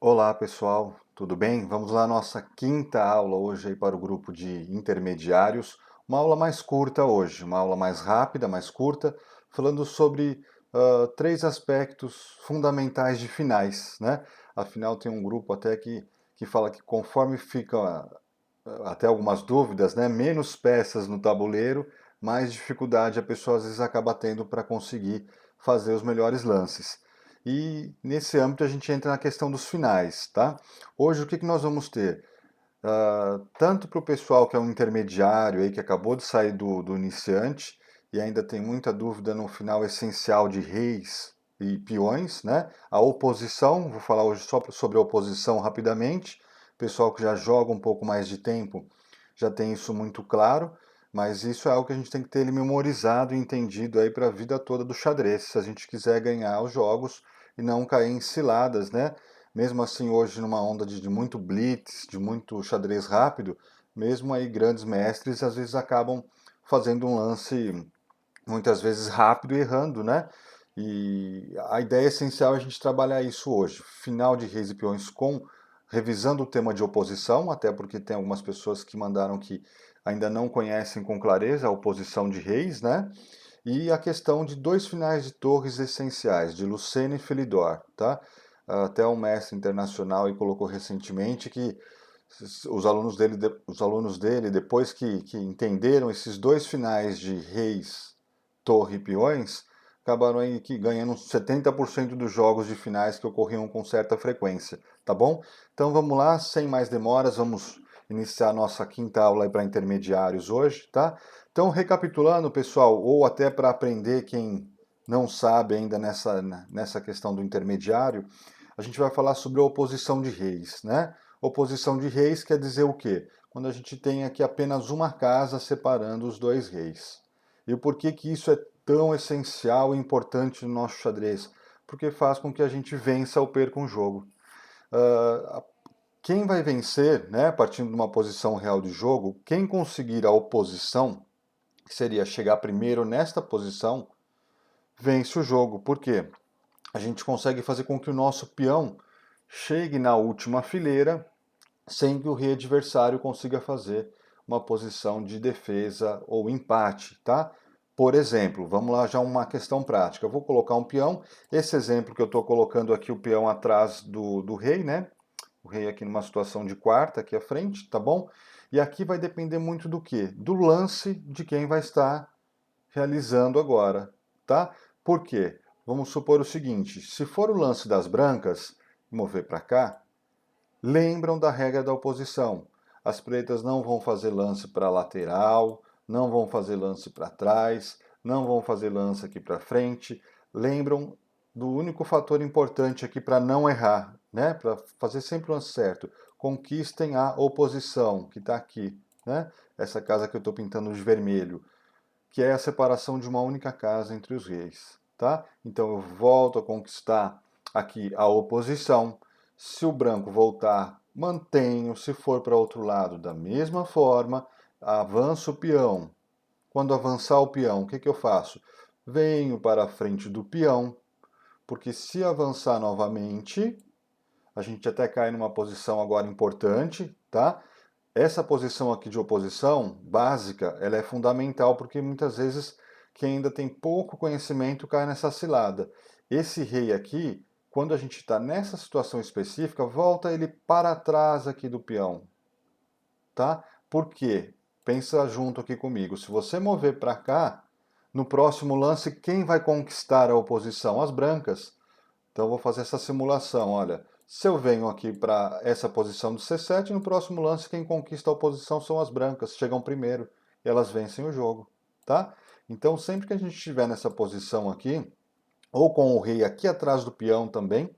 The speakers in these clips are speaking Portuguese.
Olá pessoal, tudo bem? Vamos lá, nossa quinta aula hoje aí para o grupo de intermediários. Uma aula mais curta hoje, uma aula mais rápida, mais curta, falando sobre três aspectos fundamentais de finais, né? Afinal, tem um grupo até que fala que conforme fica até algumas dúvidas, né? Menos peças no tabuleiro, mais dificuldade a pessoa às vezes acaba tendo para conseguir fazer os melhores lances. E nesse âmbito a gente entra na questão dos finais, tá? Hoje o que nós vamos ter? Tanto para o pessoal que é um intermediário aí, que acabou de sair do iniciante e ainda tem muita dúvida no final essencial de reis e peões, né? A oposição, vou falar hoje só sobre a oposição rapidamente. O pessoal que já joga um pouco mais de tempo já tem isso muito claro, mas isso é algo que a gente tem que ter ele memorizado e entendido aí para a vida toda do xadrez, se a gente quiser ganhar os jogos e não cair em ciladas, né? Mesmo assim, hoje, numa onda de muito blitz, de muito xadrez rápido, mesmo aí grandes mestres às vezes acabam fazendo um lance muitas vezes rápido e errando, né? E a ideia essencial é a gente trabalhar isso hoje. Final de reis e peões com revisando o tema de oposição, até porque tem algumas pessoas que mandaram que ainda não conhecem com clareza a oposição de reis, né? E a questão de dois finais de torres essenciais, de Lucena e Felidor, tá? Até um mestre internacional aí colocou recentemente que os alunos dele depois que entenderam esses dois finais de reis, torre e peões, acabaram aí que ganhando 70% dos jogos de finais que ocorriam com certa frequência, tá bom? Então vamos lá, sem mais demoras, vamos iniciar a nossa quinta aula para intermediários hoje, tá? Então, recapitulando, pessoal, ou até para aprender quem não sabe ainda nessa questão do intermediário, a gente vai falar sobre a oposição de reis, né? Oposição de reis quer dizer o quê? Quando a gente tem aqui apenas uma casa separando os dois reis. E o porquê que isso é tão essencial e importante no nosso xadrez? Porque faz com que a gente vença ou perca um jogo. Uh, quem vai vencer, né, partindo de uma posição real de jogo, quem conseguir a oposição, que seria chegar primeiro nesta posição, vence o jogo. Por quê? A gente consegue fazer com que o nosso peão chegue na última fileira sem que o rei adversário consiga fazer uma posição de defesa ou empate, tá? Por exemplo, vamos lá já uma questão prática. Eu vou colocar um peão. Esse exemplo que eu estou colocando aqui, o peão atrás do rei, né? O rei aqui numa situação de quarta, aqui à frente, tá bom? E aqui vai depender muito do quê? Do lance de quem vai estar realizando agora, tá? Por quê? Vamos supor o seguinte, se for o lance das brancas, mover para cá, lembram da regra da oposição. As pretas não vão fazer lance para lateral, não vão fazer lance para trás, não vão fazer lance aqui para frente. Lembram do único fator importante aqui para não errar, né? Para fazer sempre o lance certo. Conquistem a oposição, que está aqui, né? Essa casa que eu estou pintando de vermelho, que é a separação de uma única casa entre os reis, tá? Então eu volto a conquistar aqui a oposição. Se o branco voltar, mantenho. Se for para outro lado, da mesma forma, avanço o peão. Quando avançar o peão, o que eu faço? Venho para a frente do peão, porque se avançar novamente, a gente até cai numa posição agora importante, tá? Essa posição aqui de oposição básica, ela é fundamental porque muitas vezes quem ainda tem pouco conhecimento cai nessa cilada. Esse rei aqui, quando a gente está nessa situação específica, volta ele para trás aqui do peão, tá? Por quê? Pensa junto aqui comigo. Se você mover para cá, no próximo lance, quem vai conquistar a oposição? As brancas. Então eu vou fazer essa simulação, olha. Se eu venho aqui para essa posição do C7, no próximo lance quem conquista a oposição são as brancas, chegam primeiro e elas vencem o jogo, tá? Então sempre que a gente estiver nessa posição aqui, ou com o rei aqui atrás do peão também,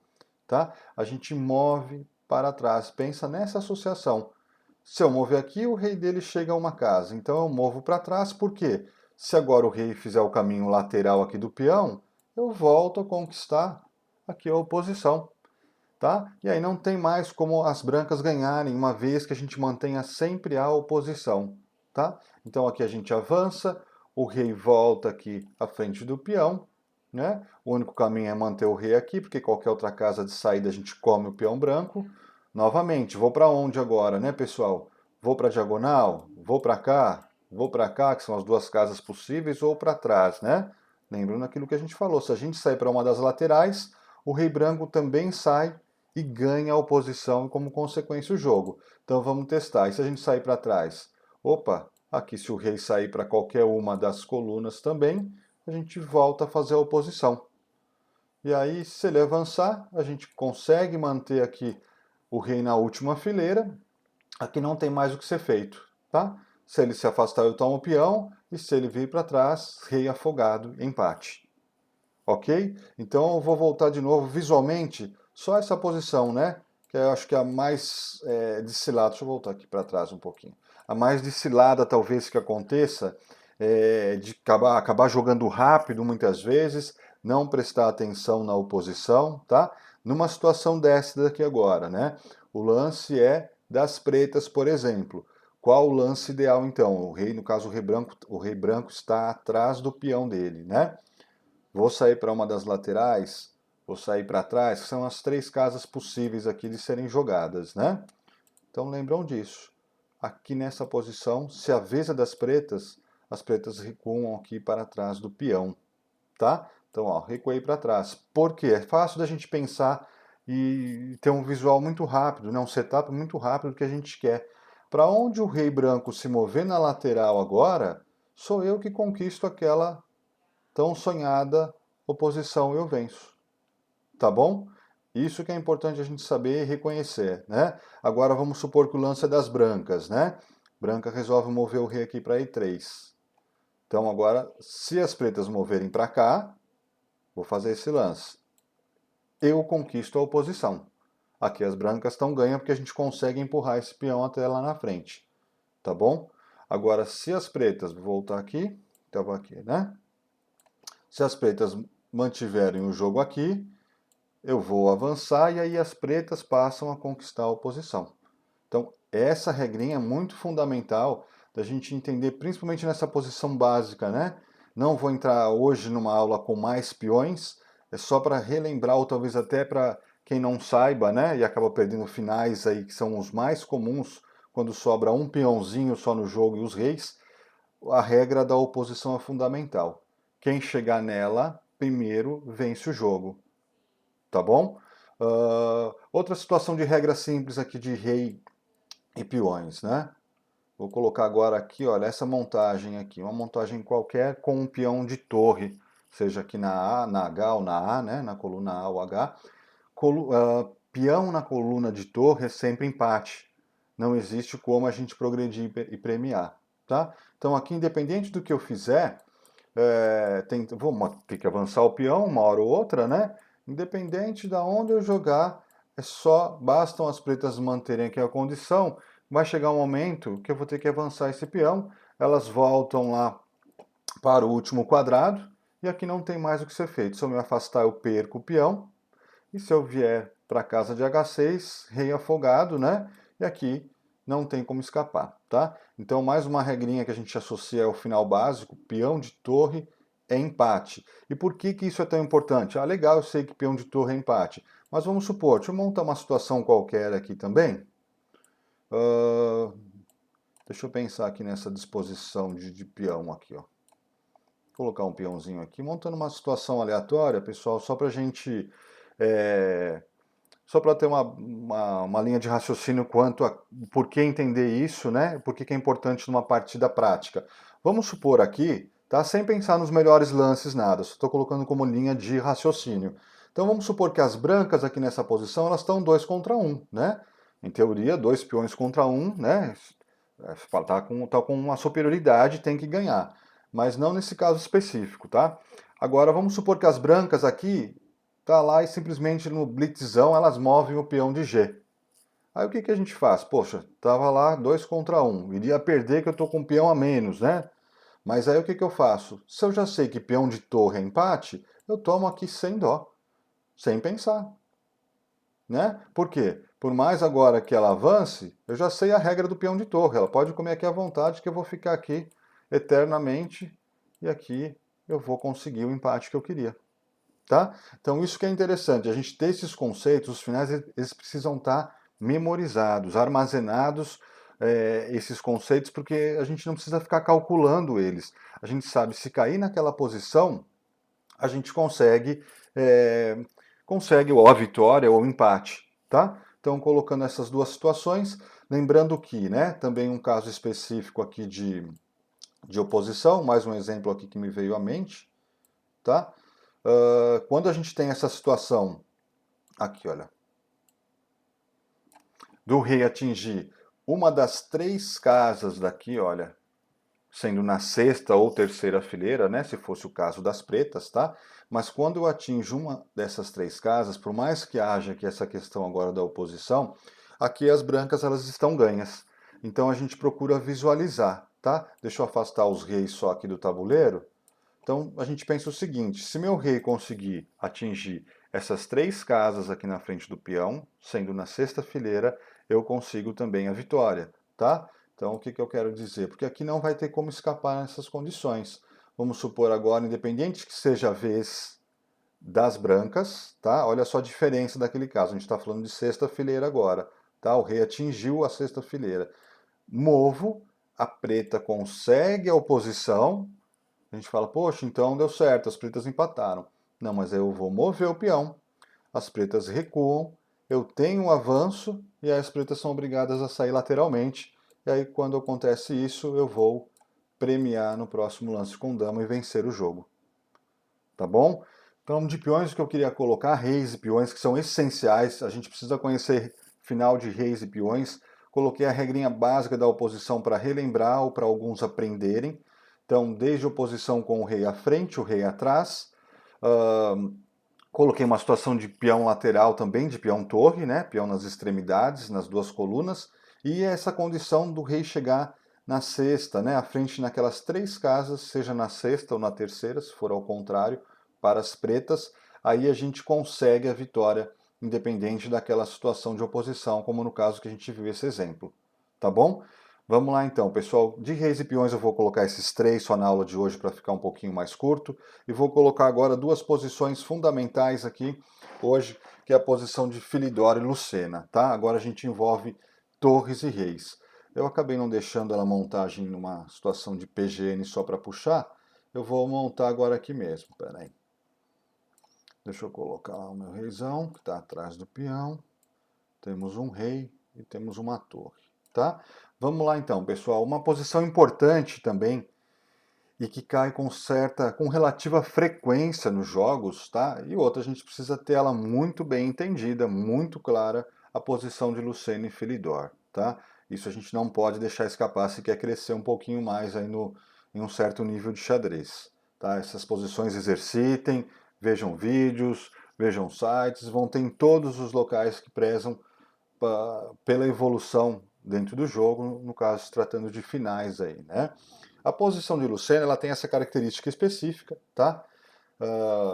tá? A gente move para trás, pensa nessa associação. Se eu mover aqui, o rei dele chega a uma casa, então eu movo para trás, por quê? Se agora o rei fizer o caminho lateral aqui do peão, eu volto a conquistar aqui a oposição, tá? E aí não tem mais como as brancas ganharem, uma vez que a gente mantenha sempre a oposição, tá? Então aqui a gente avança, o rei volta aqui à frente do peão, né? O único caminho é manter o rei aqui, porque qualquer outra casa de saída a gente come o peão branco. Novamente, vou para onde agora, né, pessoal? Vou para a diagonal? Vou para cá? Vou para cá, que são as duas casas possíveis, ou para trás, né? Lembrando aquilo que a gente falou, se a gente sair para uma das laterais, o rei branco também sai e ganha a oposição e como consequência o jogo. Então vamos testar. E se a gente sair para trás? Opa, aqui se o rei sair para qualquer uma das colunas também, a gente volta a fazer a oposição. E aí, se ele avançar, a gente consegue manter aqui o rei na última fileira. Aqui não tem mais o que ser feito, tá? Se ele se afastar, eu tomo o peão. E se ele vir para trás, rei afogado, empate. Ok? Então eu vou voltar de novo visualmente, só essa posição, né? Que eu acho que é a mais descilada. Deixa eu voltar aqui para trás um pouquinho. A mais descilada, talvez, que aconteça, de acabar jogando rápido muitas vezes, não prestar atenção na oposição, tá? Numa situação dessa daqui agora, né? O lance é das pretas, por exemplo. Qual o lance ideal, então? O rei, no caso, o rei branco está atrás do peão dele, né? Vou sair para uma das laterais, vou sair para trás, que são as três casas possíveis aqui de serem jogadas, né? Então lembram disso. Aqui nessa posição, se a vez é das pretas, as pretas recuam aqui para trás do peão, tá? Então, ó, recuei para trás. Por quê? É fácil da gente pensar e ter um visual muito rápido, né? Um setup muito rápido que a gente quer. Para onde o rei branco se mover na lateral agora, sou eu que conquisto aquela tão sonhada oposição eu venço. Tá bom? Isso que é importante a gente saber e reconhecer, né? Agora vamos supor que o lance é das brancas, né? Branca resolve mover o rei aqui para E3. Então agora, se as pretas moverem para cá, vou fazer esse lance. Eu conquisto a oposição. Aqui as brancas estão ganhando porque a gente consegue empurrar esse peão até lá na frente. Tá bom? Agora, se as pretas, vou voltar aqui, estava aqui, né? Se as pretas mantiverem o jogo aqui, eu vou avançar e aí as pretas passam a conquistar a oposição. Então, essa regrinha é muito fundamental da gente entender, principalmente nessa posição básica, né? Não vou entrar hoje numa aula com mais peões, é só para relembrar ou talvez até para quem não saiba, né? E acaba perdendo finais aí que são os mais comuns quando sobra um peãozinho só no jogo e os reis. A regra da oposição é fundamental. Quem chegar nela primeiro vence o jogo, tá bom? Outra situação de regra simples aqui de rei e peões, né? Vou colocar agora aqui, olha, essa montagem aqui, uma montagem qualquer com um peão de torre, seja aqui na A, na H ou na A, né? Na coluna A ou H. Peão na coluna de torre é sempre empate. Não existe como a gente progredir e premiar, tá? Então aqui, independente do que eu fizer, vou ter que avançar o peão uma hora ou outra, né? Independente de onde eu jogar, bastam as pretas manterem aqui a condição. Vai chegar um momento que eu vou ter que avançar esse peão, elas voltam lá para o último quadrado, e aqui não tem mais o que ser feito. Se eu me afastar, eu perco o peão, e se eu vier para a casa de H6, rei afogado, né? E aqui não tem como escapar, tá? Então, mais uma regrinha que a gente associa ao final básico, peão de torre é empate. E por que que isso é tão importante? Ah, legal, eu sei que peão de torre é empate. Mas vamos supor, deixa eu montar uma situação qualquer aqui também. Deixa eu pensar aqui nessa disposição de peão aqui, ó. Vou colocar um peãozinho aqui, montando uma situação aleatória, pessoal, só para a gente... só para ter uma linha de raciocínio quanto a por que entender isso, né? Por que é importante numa partida prática. Vamos supor aqui, tá? Sem pensar nos melhores lances, nada, só estou colocando como linha de raciocínio. Então vamos supor que as brancas aqui nessa posição, elas estão 2 contra 1, né? Em teoria, 2 peões contra 1, né? Tá com uma superioridade, tem que ganhar. Mas não nesse caso específico, tá? Agora vamos supor que as brancas aqui tá lá e simplesmente no blitzão elas movem o peão de G. Aí o que que a gente faz? Poxa, tava lá 2 contra 1, iria perder que eu tô com um peão a menos, né? Mas aí o que que eu faço? Se eu já sei que peão de torre é empate, eu tomo aqui sem dó, sem pensar, né? Por quê? Por mais agora que ela avance, eu já sei a regra do peão de torre. Ela pode comer aqui à vontade que eu vou ficar aqui eternamente e aqui eu vou conseguir o empate que eu queria. tá? Então isso que é interessante, a gente ter esses conceitos, os finais eles precisam estar memorizados, armazenados, esses conceitos, porque a gente não precisa ficar calculando eles. A gente sabe, se cair naquela posição, a gente consegue ou a vitória ou o empate, tá? Então, colocando essas duas situações, lembrando que, né, também um caso específico aqui de oposição, mais um exemplo aqui que me veio à mente, tá? Quando a gente tem essa situação, aqui, olha, do rei atingir uma das três casas daqui, olha, sendo na sexta ou terceira fileira, né, se fosse o caso das pretas, tá? Mas quando eu atinjo uma dessas três casas, por mais que haja aqui essa questão agora da oposição, aqui as brancas elas estão ganhas. Então a gente procura visualizar, tá? Deixa eu afastar os reis só aqui do tabuleiro. Então a gente pensa o seguinte: se meu rei conseguir atingir essas três casas aqui na frente do peão, sendo na sexta fileira, eu consigo também a vitória, tá? Então o que eu quero dizer? Porque aqui não vai ter como escapar nessas condições. Vamos supor agora, independente que seja a vez das brancas, tá? Olha só a diferença daquele caso. A gente está falando de sexta fileira agora, tá? O rei atingiu a sexta fileira. Movo, a preta consegue a oposição. A gente fala, poxa, então deu certo, as pretas empataram. Não, mas eu vou mover o peão, as pretas recuam, eu tenho um avanço e aí as pretas são obrigadas a sair lateralmente. E aí, quando acontece isso, eu vou premiar no próximo lance com dama e vencer o jogo. Tá bom? Então, de peões que eu queria colocar, reis e peões, que são essenciais, a gente precisa conhecer final de reis e peões. Coloquei a regrinha básica da oposição para relembrar ou para alguns aprenderem. Então, desde oposição com o rei à frente, o rei atrás. Coloquei uma situação de peão lateral também, de peão torre, né? Peão nas extremidades, nas duas colunas. E essa condição do rei chegar na sexta, né? À frente naquelas três casas, seja na sexta ou na terceira, se for ao contrário, para as pretas. Aí a gente consegue a vitória, independente daquela situação de oposição, como no caso que a gente viu esse exemplo. Tá bom? Vamos lá então, pessoal. De reis e peões eu vou colocar esses três só na aula de hoje para ficar um pouquinho mais curto. E vou colocar agora duas posições fundamentais aqui hoje, que é a posição de Filidor e Lucena, tá? Agora a gente envolve torres e reis. Eu acabei não deixando ela montagem numa situação de PGN só para puxar. Eu vou montar agora aqui mesmo, peraí. Deixa eu colocar lá o meu reizão, que está atrás do peão. Temos um rei e temos uma torre, tá? Vamos lá então, pessoal. Uma posição importante também e que cai com relativa frequência nos jogos, tá? E outra, a gente precisa ter ela muito bem entendida, muito clara, a posição de Lucena e Felidor, tá? Isso a gente não pode deixar escapar se quer crescer um pouquinho mais aí em um certo nível de xadrez, tá? Essas posições exercitem, vejam vídeos, vejam sites, vão ter em todos os locais que prezam pela evolução dentro do jogo, no caso se tratando de finais aí, né? A posição de Lucena ela tem essa característica específica, tá?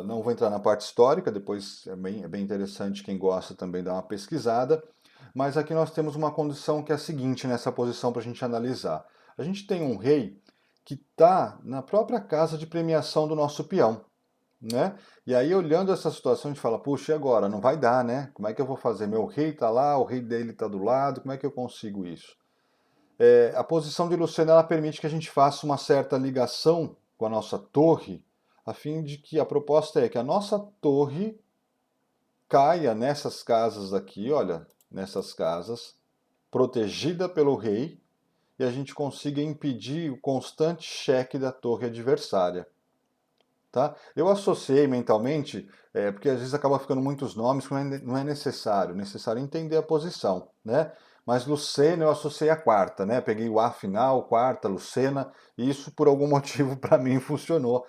Não vou entrar na parte histórica, depois é bem interessante quem gosta também dar uma pesquisada. Mas aqui nós temos uma condição que é a seguinte nessa posição para a gente analisar. A gente tem um rei que está na própria casa de premiação do nosso peão, né? E aí, olhando essa situação, a gente fala, puxa, e agora? Não vai dar, né? Como é que eu vou fazer? Meu rei está lá, o rei dele está do lado, como é que eu consigo isso? A posição de Lucena ela permite que a gente faça uma certa ligação com a nossa torre, a fim de que a proposta é que a nossa torre caia nessas casas aqui, olha, nessas casas, protegida pelo rei, e a gente consiga impedir o constante cheque da torre adversária. Tá? Eu associei mentalmente, porque às vezes acaba ficando muitos nomes que não é necessário entender a posição, né? Mas Lucena eu associei a quarta, né? Peguei o A final, quarta, Lucena, e isso por algum motivo para mim funcionou,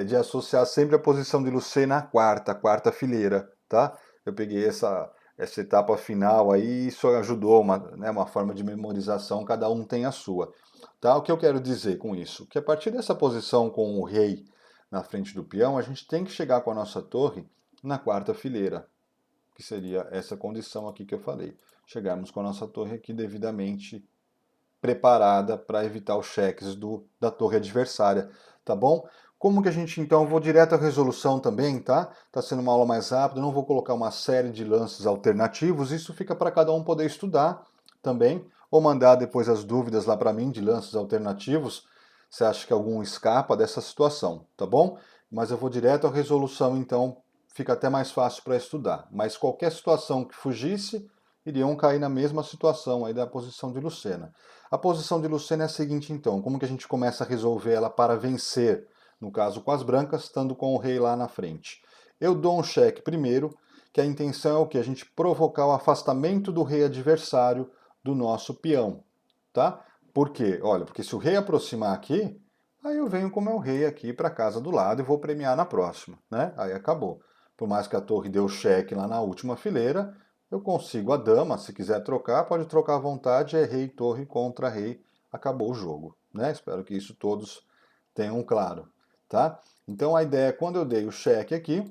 de associar sempre a posição de Lucena à quarta, a quarta fileira, tá? Eu peguei essa etapa final aí, isso ajudou, uma forma de memorização, cada um tem a sua. Tá? O que eu quero dizer com isso? Que a partir dessa posição com o rei na frente do peão, a gente tem que chegar com a nossa torre na quarta fileira, que seria essa condição aqui que eu falei. Chegarmos com a nossa torre aqui devidamente preparada para evitar os cheques da torre adversária, tá bom? Como que a gente, então, vou direto à resolução também, tá? Tá sendo uma aula mais rápida, não vou colocar uma série de lances alternativos, isso fica para cada um poder estudar também, ou mandar depois as dúvidas lá para mim de lances alternativos, se acha que algum escapa dessa situação, tá bom? Mas eu vou direto à resolução, então fica até mais fácil para estudar. Mas qualquer situação que fugisse, iriam cair na mesma situação aí da posição de Lucena. A posição de Lucena é a seguinte, então, como que a gente começa a resolver ela para vencer? No caso com as brancas, estando com o rei lá na frente. Eu dou um cheque primeiro, que a intenção é o que? A gente provocar o afastamento do rei adversário do nosso peão, tá? Por quê? Olha, porque se o rei aproximar aqui, aí eu venho com o meu rei aqui para a casa do lado e vou premiar na próxima, né? Aí acabou. Por mais que a torre deu cheque lá na última fileira, eu consigo a dama, se quiser trocar, pode trocar à vontade, é rei, torre contra rei, acabou o jogo, né? Espero que isso todos tenham claro, tá? Então a ideia, quando eu dei o cheque aqui,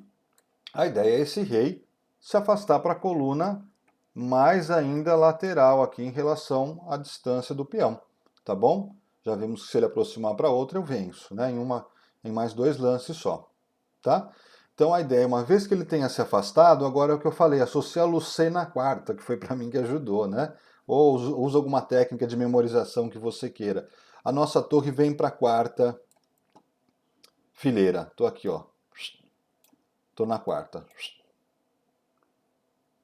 a ideia é esse rei se afastar para a coluna mais ainda lateral aqui em relação à distância do peão, tá bom? Já vimos que se ele aproximar para outra, eu venço, né? Em mais 2 lances só, tá? Então a ideia, uma vez que ele tenha se afastado, agora é o que eu falei, associa a Lucena à quarta, que foi para mim que ajudou, né? Ou usa alguma técnica de memorização que você queira. A nossa torre vem para a quarta fileira. Tô aqui, ó. Tô na quarta.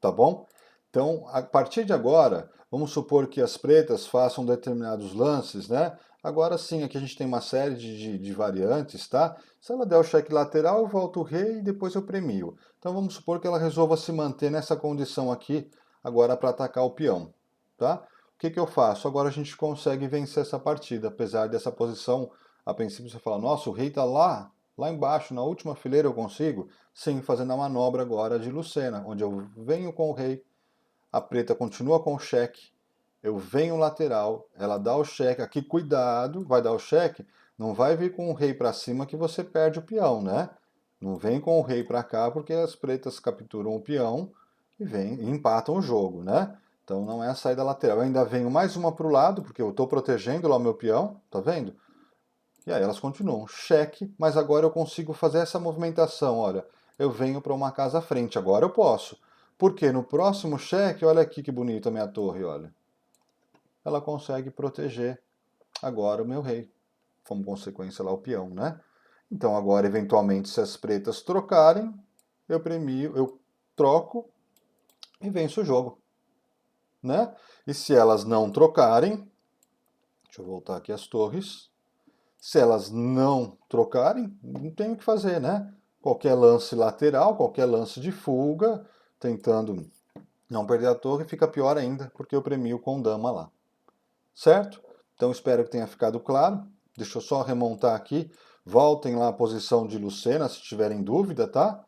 Tá bom? Então, a partir de agora, vamos supor que as pretas façam determinados lances, né? Agora sim, aqui a gente tem uma série de variantes, tá? Se ela der o cheque lateral, eu volto o rei e depois eu premio. Então vamos supor que ela resolva se manter nessa condição aqui, agora para atacar o peão, tá? O que que eu faço? Agora a gente consegue vencer essa partida, apesar dessa posição, a princípio você fala, nossa, o rei tá lá embaixo, na última fileira eu consigo? Sim, fazendo a manobra agora de Lucena, onde eu venho com o rei, a preta continua com o cheque, eu venho lateral, ela dá o cheque, aqui cuidado, vai dar o cheque, não vai vir com o rei para cima que você perde o peão, né? Não vem com o rei para cá porque as pretas capturam o peão e empatam o jogo, né? Então não é a saída lateral. Eu ainda venho mais uma para o lado, porque eu estou protegendo lá o meu peão, tá vendo? E aí elas continuam, cheque, mas agora eu consigo fazer essa movimentação, olha, eu venho para uma casa à frente, agora eu posso. Porque no próximo cheque, olha aqui que bonita a minha torre, olha. Ela consegue proteger agora o meu rei, como consequência lá o peão, né? Então agora, eventualmente, se as pretas trocarem, eu premio, eu troco e venço o jogo, né? E se elas não trocarem, deixa eu voltar aqui as torres, se elas não trocarem, não tem o que fazer, né? Qualquer lance lateral, qualquer lance de fuga, tentando não perder a torre, fica pior ainda, porque eu premio com dama lá. Certo? Então espero que tenha ficado claro. Deixa eu só remontar aqui. Voltem lá à posição de Lucena, se tiverem dúvida, tá?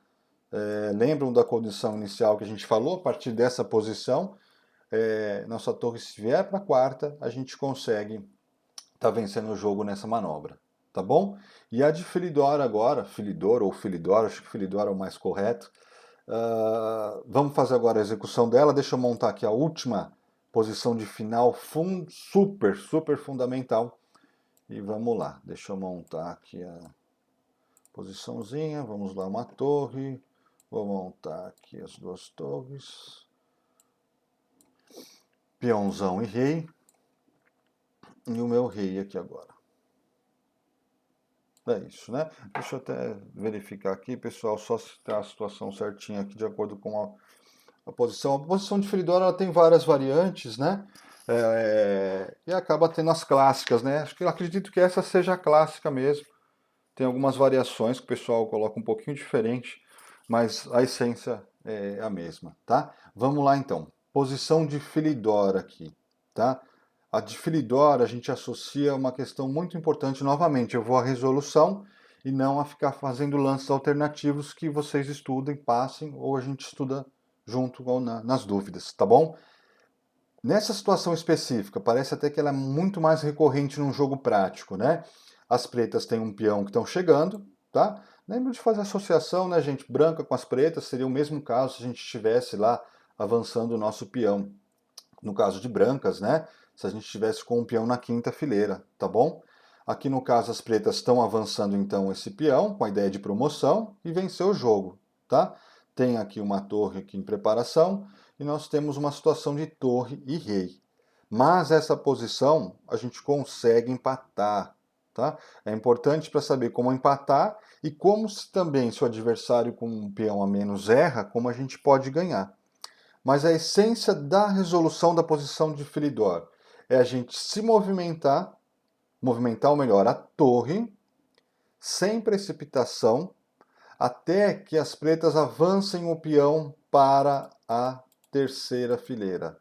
Lembram da condição inicial que a gente falou? A partir dessa posição, nossa torre, se vier para a quarta, a gente consegue tá vencendo o jogo nessa manobra, tá bom? E a de Filidor agora, Filidor ou Filidor, acho que Filidor é o mais correto. Vamos fazer agora a execução dela. Deixa eu montar aqui a última posição de final, super, super fundamental. E vamos lá, deixa eu montar aqui a posiçãozinha. Vamos lá, uma torre. Vou montar aqui as 2 torres. Peãozão e rei. E o meu rei aqui agora. É isso, né? Deixa eu até verificar aqui, pessoal, só se está a situação certinha aqui de acordo com a posição. A posição de Filidor ela tem várias variantes, né? E acaba tendo as clássicas, né? Acho que eu acredito que essa seja a clássica mesmo. Tem algumas variações que o pessoal coloca um pouquinho diferente, mas a essência é a mesma, tá? Vamos lá então. Posição de Filidor aqui, tá? A de Filidor a gente associa uma questão muito importante novamente. Eu vou à resolução e não a ficar fazendo lances alternativos que vocês estudem, passem ou a gente estuda junto nas dúvidas, tá bom? Nessa situação específica, parece até que ela é muito mais recorrente num jogo prático, né? As pretas têm um peão que estão chegando, tá? Lembra de fazer associação, né, gente? Branca com as pretas seria o mesmo caso se a gente estivesse lá avançando o nosso peão. No caso de brancas, né? Se a gente estivesse com um peão na quinta fileira, tá bom? Aqui no caso as pretas estão avançando então esse peão com a ideia de promoção e vencer o jogo, tá? Tem aqui uma torre aqui em preparação e nós temos uma situação de torre e rei. Mas essa posição a gente consegue empatar, tá? É importante para saber como empatar e como também se o adversário com um peão a menos erra, como a gente pode ganhar. Mas a essência da resolução da posição de Philidor é a gente se movimentar ou melhor, a torre, sem precipitação, até que as pretas avancem o peão para a terceira fileira.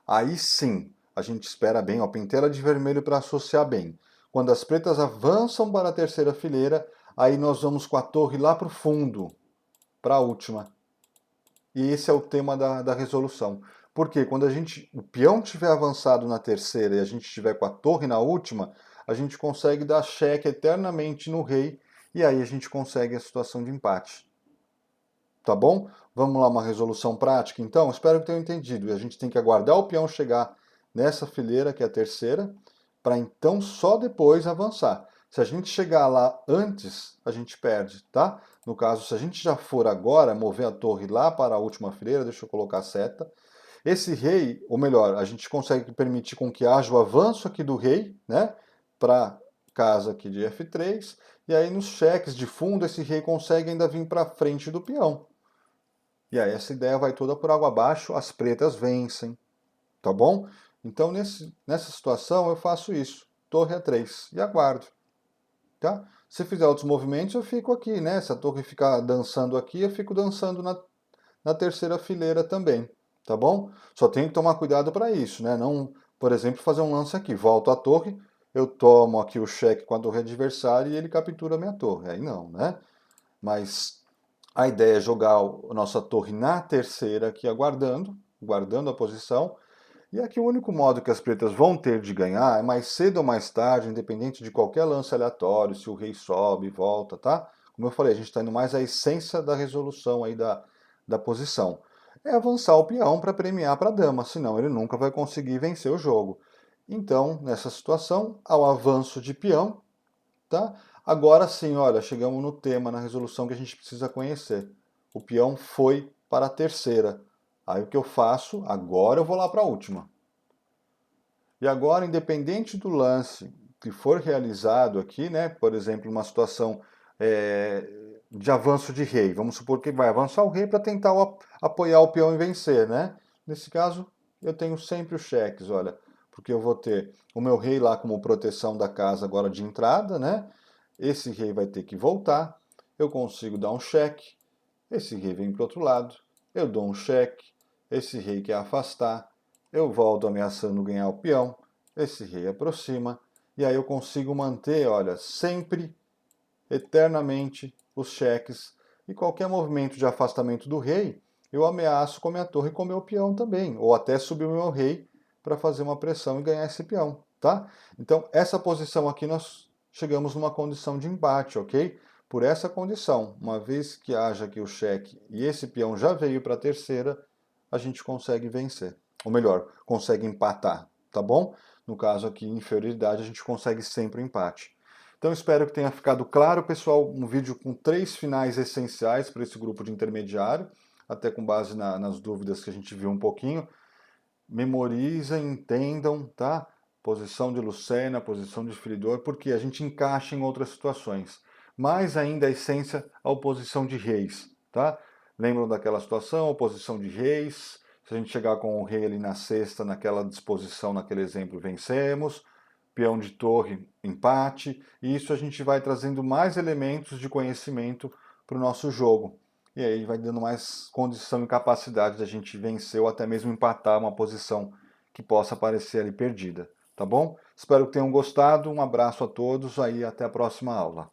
Aí sim, a gente espera bem, ó, pintela de vermelho para associar bem. Quando as pretas avançam para a terceira fileira, aí nós vamos com a torre lá para o fundo, para a última. E esse é o tema da resolução. Porque quando o peão tiver avançado na terceira e a gente estiver com a torre na última, a gente consegue dar cheque eternamente no rei e aí a gente consegue a situação de empate. Tá bom? Vamos lá, uma resolução prática então? Espero que tenham entendido. E a gente tem que aguardar o peão chegar nessa fileira, que é a terceira, para então só depois avançar. Se a gente chegar lá antes, a gente perde, tá? No caso, se a gente já for agora mover a torre lá para a última fileira, deixa eu colocar a seta. Esse rei, ou melhor, a gente consegue permitir com que haja o avanço aqui do rei, né? Para casa aqui de F3, e aí nos cheques de fundo esse rei consegue ainda vir para frente do peão. E aí essa ideia vai toda por água abaixo, as pretas vencem, tá bom? Então nessa situação eu faço isso, torre A3, e aguardo, tá? Se fizer outros movimentos eu fico aqui, né? Se a torre ficar dançando aqui, eu fico dançando na terceira fileira também, tá bom? Só tenho que tomar cuidado para isso, né? Não, por exemplo, fazer um lance aqui, volto a torre, eu tomo aqui o cheque com a torre adversária e ele captura a minha torre, aí não, né? Mas a ideia é jogar a nossa torre na terceira aqui, guardando a posição. E aqui o único modo que as pretas vão ter de ganhar é mais cedo ou mais tarde, independente de qualquer lance aleatório, se o rei sobe e volta, tá? Como eu falei, a gente está indo mais à essência da resolução aí da posição. É avançar o peão para premiar para a dama, senão ele nunca vai conseguir vencer o jogo. Então, nessa situação, ao avanço de peão, tá? Agora sim, olha, chegamos no tema, na resolução que a gente precisa conhecer. O peão foi para a terceira. Aí o que eu faço? Agora eu vou lá para a última. E agora, independente do lance que for realizado aqui, né? Por exemplo, uma situação de avanço de rei. Vamos supor que vai avançar o rei para tentar apoiar o peão e vencer, né? Nesse caso, eu tenho sempre os cheques, olha. Porque eu vou ter o meu rei lá como proteção da casa agora de entrada, né? Esse rei vai ter que voltar, eu consigo dar um cheque, esse rei vem para o outro lado, eu dou um cheque, esse rei quer afastar, eu volto ameaçando ganhar o peão, esse rei aproxima, e aí eu consigo manter, olha, sempre, eternamente, os cheques, e qualquer movimento de afastamento do rei, eu ameaço com a minha torre e com o meu peão também, ou até subir o meu rei para fazer uma pressão e ganhar esse peão, tá? Então, essa posição aqui nós chegamos numa condição de empate, ok? Por essa condição, uma vez que haja aqui o cheque e esse peão já veio para a terceira, a gente consegue vencer. Ou melhor, consegue empatar, tá bom? No caso aqui, inferioridade, a gente consegue sempre o empate. Então espero que tenha ficado claro, pessoal, um vídeo com 3 finais essenciais para esse grupo de intermediário, até com base nas dúvidas que a gente viu um pouquinho. Memorizem, entendam, tá? Posição de Lucena, posição de feridor, porque a gente encaixa em outras situações. Mais ainda a essência, a oposição de reis, tá? Lembram daquela situação, oposição de reis? Se a gente chegar com o rei ali na sexta, naquela disposição, naquele exemplo, vencemos. Peão de torre, empate. E isso a gente vai trazendo mais elementos de conhecimento para o nosso jogo. E aí vai dando mais condição e capacidade da gente vencer ou até mesmo empatar uma posição que possa parecer ali perdida. Tá bom? Espero que tenham gostado. Um abraço a todos aí até a próxima aula.